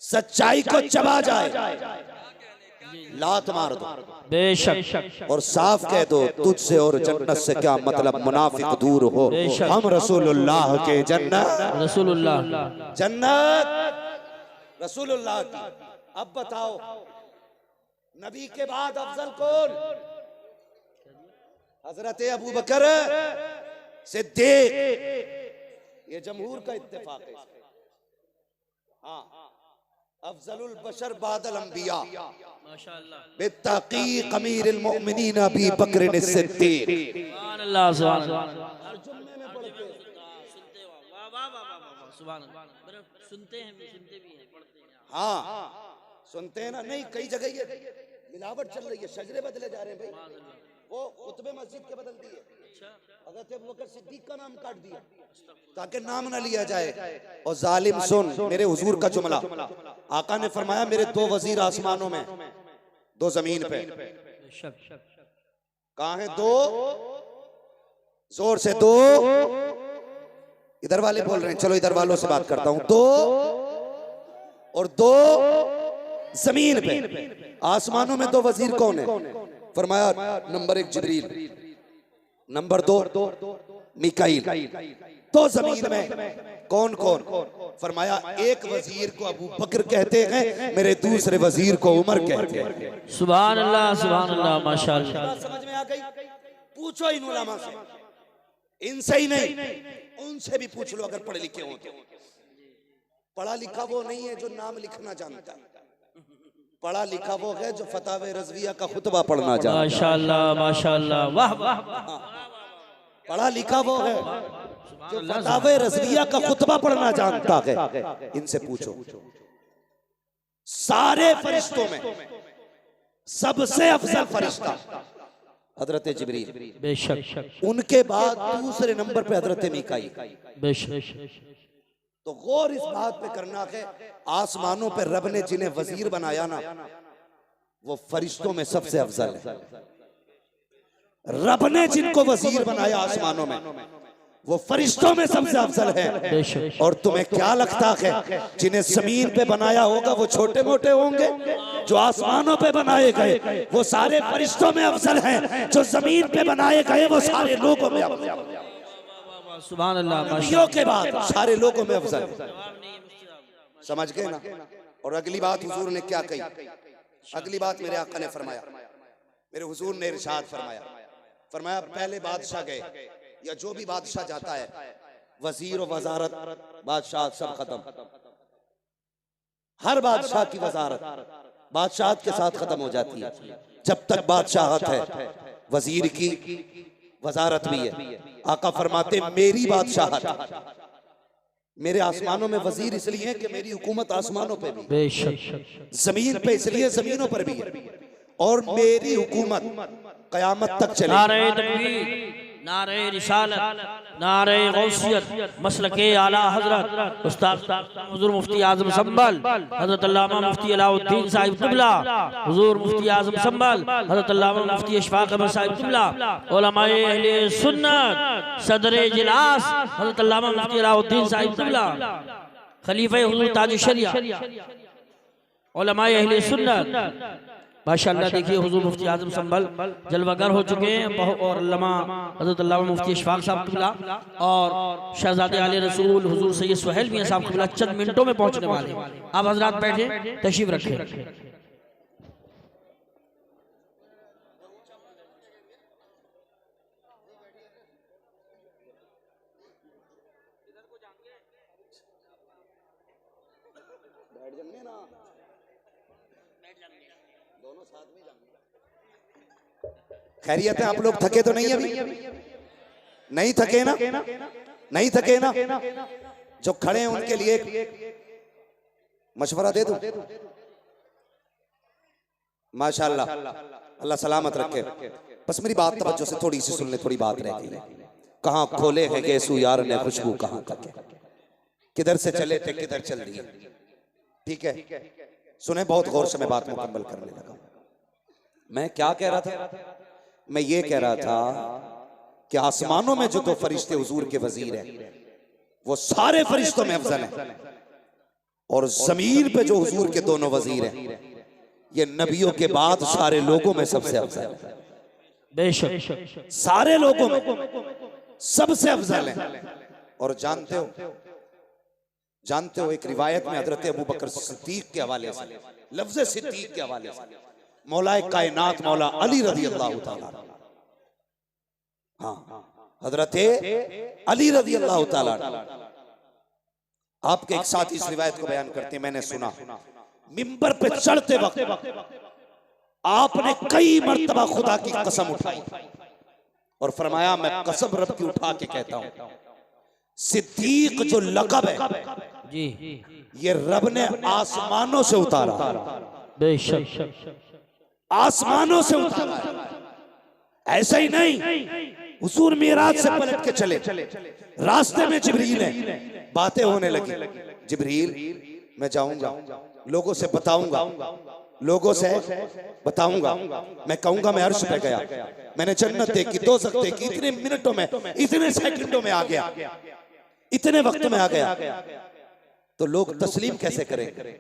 सच्चाई को चबा जाए, लात मार दो बेशक, और साफ कह दो तुझसे और जन्नत से क्या मतलब, मुनाफिक दूर हो, हम रसूलुल्लाह के जन्नत, रसूलुल्लाह जन्नत रसूलुल्लाह की। अब बताओ नबी के बाद अफजल कौन? हजरत अबू बकर सिद्दीक, ये जमहूर का इत्तेफाक है। हाँ, अफजलुल बशर बादल अंबिया बित्तहकीक अमीरुल मोमिनीन अबी बकर सिद्दीक। सुभान अल्लाह, सुभान अल्लाह। जुम्मे में सुभान अल्लाह। सुनते हैं भी, सुनते भी हैं, पढ़ते हैं। हाँ सुनते हैं ना, नहीं कई जगह ये मिलावट चल रही है, शजरे बदले जा रहे हैं भाई। वो खुतबे मस्जिद के बदल दिए, हज़रत अबू बकर सिद्दीक का नाम काट दिया ताकि नाम ना लिया जाए। और जालिम सुन मेरे हुजूर का जुमला, आका ने फरमाया मेरे 2 वजीर आसमानों में, 2 जमीन पे। कहाँ है 2? जोर से 2। इधर वाले बोल रहे हैं, चलो इधर वालों से बात करता हूं। 2 और 2 जमीन पे। आसमानों में 2 वजीर कौन है? फरमाया नंबर 1 जिब्रील, नंबर 2 मिकाईल। 2 जमीन में कौन कौन? फरमाया एक वजीर को अबू बकर कहते हैं, मेरे दूसरे वजीर को उमर कहते हैं। सुभान अल्लाह, सुभान अल्लाह, माशाअल्लाह। समझ में आ गई? पूछो इन उलमा से, इनसे ही नहीं उनसे भी पूछ लो अगर पढ़े लिखे हो तो। पढ़ा लिखा वो नहीं है जो नाम लिखना जानता है, पढ़ा लिखा वो है जो फतावे रज़विया का खुतबा पढ़ना जानता है। माशाअल्लाह, माशाअल्लाह, वाह वाह। पढ़ा लिखा वो है जो फतावे रज़विया का खुतबा पढ़ना जानता है। इनसे पूछो, सारे फरिश्तों में सबसे अफजल फरिश्ता हजरत जिब्रील, बेशक। उनके बाद दूसरे नंबर पे हजरत मीकाईल, बेशक। तो गौर इस बात पे करना है, आसमानों पे रब ने जिन्हें वजीर बनाया ना, वो फरिश्तों में सबसे अफजल है। रब ने जिनको वजीर बनाया आसमानों में, वो फरिश्तों में सबसे अफजल है। और तुम्हें क्या लगता है जिन्हें जमीन पे बनाया होगा वो छोटे मोटे होंगे? जो आसमानों पे बनाए गए वो सारे फरिश्तों में अफजल हैं, जो जमीन पे बनाए गए वो सारे लोगों में अफजल। सुभान अल्लाह, नबियों के बाद सारे लोगों में अफजल। समझ गए ना? और अगली बात हुजूर ने क्या कही? अगली बात मेरे आका ने फरमाया, मेरे हुजूर ने इरशाद फरमाया, फरमाया पहले बादशाह गए या जो भी बादशाह जाता है, वजीर और वजारत बादशाह सब खत्म। हर बादशाह की वजारत बादशाहत के साथ खत्म हो जाती है। जब तक बादशाहत है वजीर की वजारत भी है। आका फरमाते मेरी बादशाहत, मेरे आसमानों में वजीर इसलिए है कि मेरी हुकूमत आसमानों पे भी, जमीन पे इसलिए जमीनों पर भी है, और मेरी हुकूमत कयामत तक चलेगी। नारे तकबीर, नारे रिसालत, नारे गौसियत, मसलके आला हजरत उस्ताद हुजूर मुफ्ती आजम संभल हजरत अल्लामा मुफ्ती अलाउद्दीन साहिब क़िबला, हुजूर मुफ्ती आजम संभल हजरत अल्लामा मुफ्ती इशफाक अहमद साहिब क़िबला, उलमाए अहले सुन्नत, सदर इजलास हजरत अल्लामा मुफ्ती अलाउद्दीन साहिब क़िबला, खलीफा हुजूर ताज शरिया, उलमाए अहले सुन्नत। माशाअल्लाह देखिए हुजूर मुफ्ती आजम संभल जलवागर हो चुके हैं, और अल्लामा हज़रत अल्लामा मुफ्ती इशफाक साहब क़िबला और शहजादे आले रसूल हुजूर सैयद सुहेल मियां साहब क़िबला चंद मिनटों में पहुंचने वाले हैं। आप हजरात बैठे, तशरीफ रखें। खैरियत है? आप लोग थके तो नहीं? अभी नहीं थके ना? नहीं थके ना? जो खड़े हैं उनके लिए मशवरा दे दूं? माशाअल्लाह, अल्लाह सलामत रखे। बस मेरी बात तवज्जो से थोड़ी सी सुन ले, थोड़ी बात रह गई। कहाँ खोले है गेसु यार ने खुशबू, कहाँ तक है, किधर से चले थे किधर चल दिए। ठीक है, सुने बहुत गौर से, मैं बात मुकम्मल करने लगा। मैं क्या कह रहा था? मैं ये कह रहा था कि आसमानों में जो 2 फरिश्ते हुजूर के वजीर हैं वो सारे फरिश्तों में अफजल हैं, और जमीन पे जो हुजूर के दोनों वजीर हैं ये नबियों के बाद सारे लोगों में सबसे अफजल है। बेशक सारे लोगों में सबसे अफजल है। और जानते हो एक रिवायत में हजरत अबू बकर सिद्दीक के हवाले से, लफ्ज़ सिद्दीक के हवाले से, मौलाए कायनात मौला अली रज़ी अल्लाह ताला, हाँ हजरत अली रज़ी अल्लाह ताला, आपके एक साथी इस रिवायत को बयान करते हैं, मैंने सुना मिंबर पे चढ़ते वक्त आपने कई मर्तबा खुदा की कसम उठाई और फरमाया मैं कसम रब की उठा के कहता हूं सिद्दीक जो लक़ब है जी ये रब ने आसमानों से उतारा, बेशक आसमानों से उतारा है। ऐसा ही नहीं, हुजूर मेराज से पलट के चले, रास्ते में जिब्रील है, बातें होने लगी। जिब्रील मैं जाऊंगा, लोगों से बताऊंगा, लोगों से बताऊंगा, मैं कहूंगा मैं अर्श पे गया, मैंने जन्नत देखी, दोज़ख देखी, इतने मिनटों में, इतने सेकंडों में आ गया, इतने वक्त में आ गया। तो लोग तस्लीम कैसे करेंगे?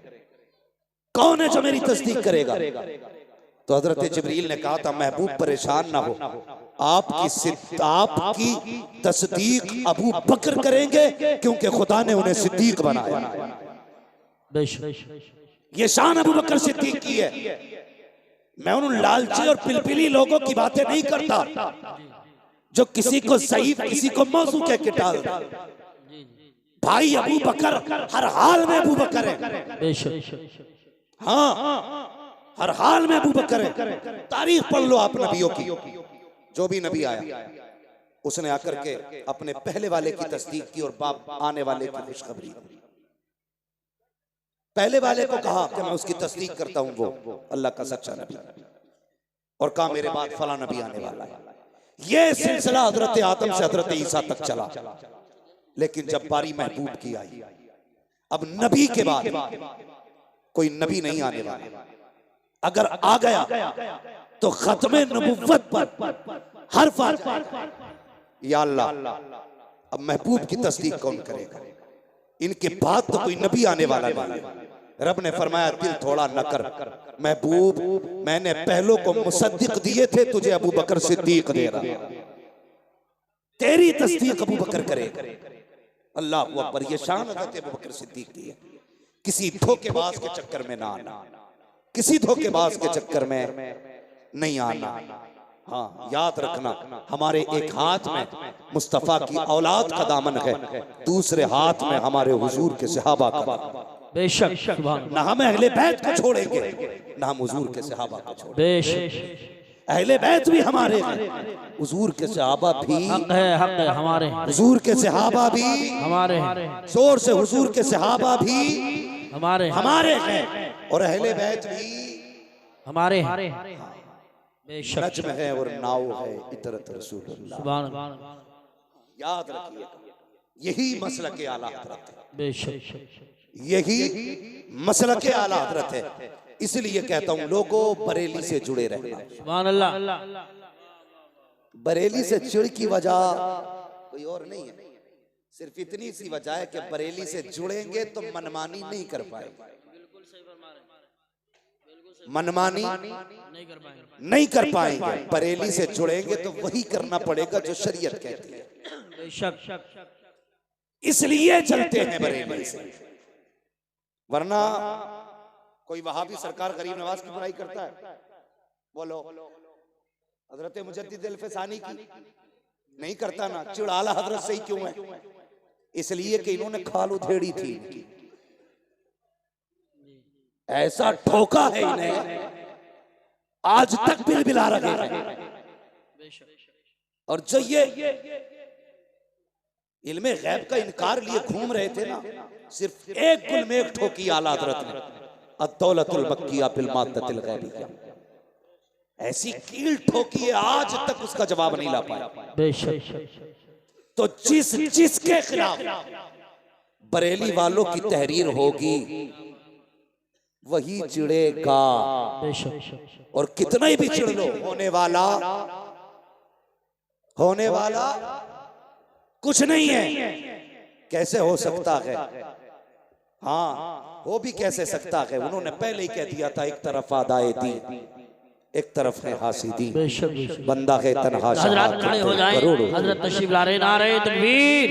कौन है जो मेरी तस्दीक करेगा? तो हजरत जिब्रील ने कहा था महबूब परेशान ना हो, आपकी तस्दीक अबू बकर करेंगे क्योंकि खुदा ने उन्हें सिद्दीक बनाया। ये शान अबू बकर सिद्दीक की है। मैं उन लालची और पिलपिली लोगों की बातें नहीं करता जो किसी को ज़ईफ किसी को मौजू कह के टाल दे। भाई अबू बकर हर हाल में अबू बकर है, हाँ हर हाल में अबू बकर है। तारीख पढ़ लो आप नबियों की, जो भी नबी आया उसने आकर के अपने पहले वाले की तस्दीक की और बाप आने वाले की खुशखबरी। पहले वाले को कहा कि मैं उसकी तस्दीक करता हूं, वो अल्लाह का सच्चा नबी, और कहा मेरे बाद फला नबी आने वाला है। ये सिलसिला हजरत आदम से हजरत ईसा तक चला। लेकिन जब बारी महबूब की आई, अब नबी के बाद कोई नबी नहीं आने वाला। अगर आ गया तो खत्मे नबुव्वत पर हर्फ आ जाएगा। या अल्लाह, अब महबूब की तस्दीक कौन करेगा? इनके बाद तो कोई नबी आने वाला नहीं। रब ने फरमाया दिल थोड़ा न कर महबूब, मैंने पहलों को मुसद्दिक दिए थे, तुझे अबू बकर सिद्दीक दे रहा, तेरी तस्दीक अबू बकर करेगा। अल्लाह अकबर, ये शान हज़रत अबू बकर सिद्दीक की है। किसी धोखेबाज के चक्कर में ना आना, किसी धोखेबाज के चक्कर में नहीं आना। हाँ याद रखना, हमारे एक हाथ में मुस्तफा की औलाद का दामन है, दूसरे हाथ में हमारे हुजूर के सहाबा का। बेशक ना हम अहले बैत को छोड़ेंगे, ना हम हुजूर के सहाबा को छोड़ेंगे। बेशक अहले बैत भी हमारे हैं, हुजूर के सहाबा भी हक है हमारे, हुजूर के सहाबा भी हमारे, जोर से हुजूर के सहाबा भी हमारे हैं, और अहले बैत भी हमारे। बेशक नज्म है और नाव है इतरत रसूलुल्लाह। सुभान अल्लाह। याद रखिए, यही मसलक आला हज़रत है, बेशक यही मसलक आला हज़रत है। इसलिए कहता हूं लोगों, बरेली से जुड़े रहना। सुभान अल्लाह। बरेली से चिड़ की वजह कोई और नहीं है, सिर्फ इतनी सी वजह है कि बरेली से जुड़ेंगे तो मनमानी नहीं कर पाएंगे, मनमानी नहीं कर पाएंगे। बरेली से जुड़ेंगे तो वही करना पड़ेगा जो शरीयत कहती है, बेशक इसलिए चलते हैं बरेली से। वरना कोई वहाबी सरकार गरीब नवाज की बुराई करता है, बोलो हजरत मुजद्दिद अल-फसानी की नहीं करता ना, चिड़ आला हजरत से ही क्यों है? इसलिए कि इन्होंने खाल उधेड़ी थी, ऐसा ठोका है इन्हें, आज तक बिलबिला रहे हैं। और जो ये इल्मे गैब का इनकार लिए घूम रहे थे ना, सिर्फ एक गुल में एक ठोकी आला हज़रत ने, अद-दौलतुल मक्किया बिल माद्दतिल गैबिया, ऐसी कील ठोकी है आज तक उसका जवाब नहीं ला पाया। बेशक तो जिसके खिलाफ बरेली वालों की तहरीर होगी वही चिड़ेगा। बेशक और कितना ही भी चिड़ लो, होने वाला कुछ नहीं है। कैसे हो सकता है? हाँ वो भी कैसे सकता है, उन्होंने पहले ही कह दिया था, एक तरफ आदाए दी, एक तरफ है हासिदी, बंदा है तन्हा। हजरत खड़े हो जाएं, हजरत तशरीफ ला रहे। नारे तकबीर,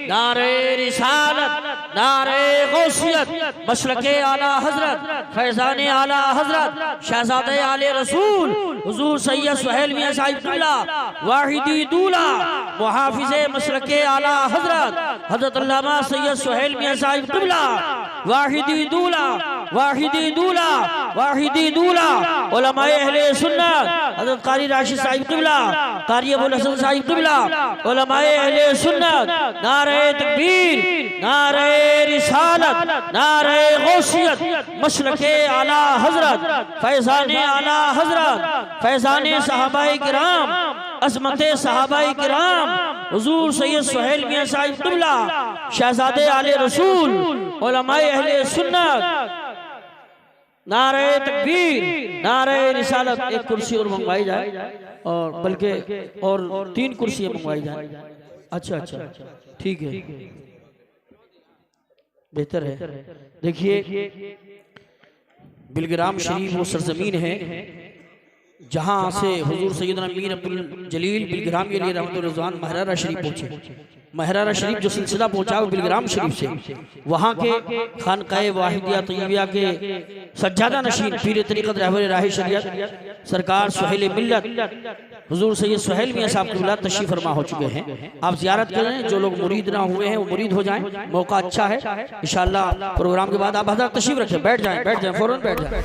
नारे रिसालत, नारे गौसियत, मसलके आला हजरत, फैजाने आला हजरत, शहजादे आले रसूल हुजूर सैयद सुहेल मियां साहिब किबला, वाहिदी दूला, मुहाफिज़े मसलके आला हजरत हजरत अल्लामा सैयद सुहेल मियां साहिब किबला, वाहिदी दूला, वाहिदी दूला, वाहिदी दूला, उलमाए अहले सुन्नत हज़रत कारी राशिद साहिब क़िबला, कारी अबुल हसन साहिब क़िबला, उलमाए अहले सुन्नत, नारे तकबीर, नारे रिसालत, नारे गौसियत, मशरक़े आला हज़रत, फैज़ाने आला हज़रत, फैज़ाने सहाबाए किराम, अज़मते सहाबाए किराम, हुज़ूर सैयद सुहेल मियां साहिब क़िबला, शहज़ादे आले रसूल, उलमाए अहले सुन्नत, नारे तकबीर, नारे रिसालत। एक कुर्सी और मंगवाई जाए, और बल्कि और 3 कुर्सियां मंगवाई जाए। अच्छा अच्छा, ठीक है, बेहतर है। देखिए, बिलग्राम शरीफ वो सरजमीन है जहाँ से हुजूर सैयदना मीर अब्दुल जलील बिलग्राम के लिए रहमतुर रिज़वान महरारा शरीफ पहुँचे। महरारा शरीफ जो सिलसिला पहुँचा वो बिलग्राम शरीफ से, वहाँ के खानकाए वाहिदिया तैयबिया के सज्जादा नशीन पीर तरीक़त रहबर राह शरीयत सरकार सुहेल मिल्लत हुजूर सैयद सुहेल मियां साहब क़िबला तशरीफ़ फरमा हो चुके हैं। आप ज़ियारत करें, जो लोग मुरीद ना हुए हैं वो मुरीद हो जाएं, मौका अच्छा है। इंशाअल्लाह प्रोग्राम के बाद आप हज़रत तशरीफ़ रखें, बैठ जाएं, फ़ौरन बैठ जाएं।